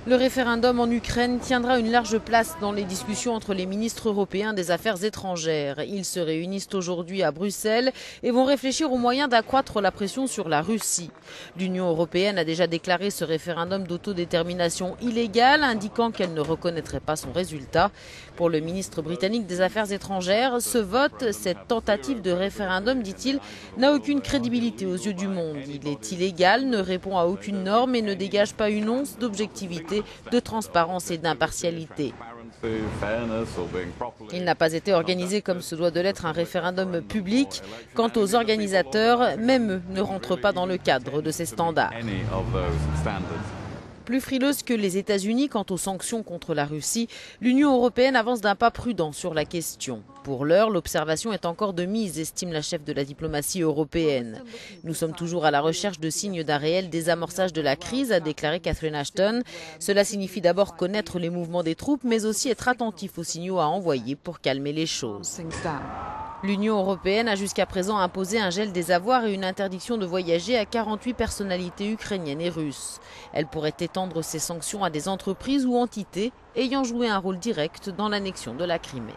Le référendum en Ukraine tiendra une large place dans les discussions entre les ministres européens des Affaires étrangères. Ils se réunissent aujourd'hui à Bruxelles et vont réfléchir aux moyens d'accroître la pression sur la Russie. L'Union européenne a déjà déclaré ce référendum d'autodétermination illégal, indiquant qu'elle ne reconnaîtrait pas son résultat. Pour le ministre britannique des Affaires étrangères, ce vote, cette tentative de référendum, dit-il, n'a aucune crédibilité aux yeux du monde. Il est illégal, ne répond à aucune norme et ne dégage pas une once d'objectivité, de transparence et d'impartialité. Il n'a pas été organisé comme se doit de l'être un référendum public. Quant aux organisateurs, même eux ne rentrent pas dans le cadre de ces standards. Plus frileuse que les États-Unis quant aux sanctions contre la Russie, l'Union européenne avance d'un pas prudent sur la question. Pour l'heure, l'observation est encore de mise, estime la chef de la diplomatie européenne. Nous sommes toujours à la recherche de signes d'un réel désamorçage de la crise, a déclaré Catherine Ashton. Cela signifie d'abord connaître les mouvements des troupes, mais aussi être attentif aux signaux à envoyer pour calmer les choses. L'Union européenne a jusqu'à présent imposé un gel des avoirs et une interdiction de voyager à 48 personnalités ukrainiennes et russes. Elle pourrait étendre ces sanctions à des entreprises ou entités ayant joué un rôle direct dans l'annexion de la Crimée.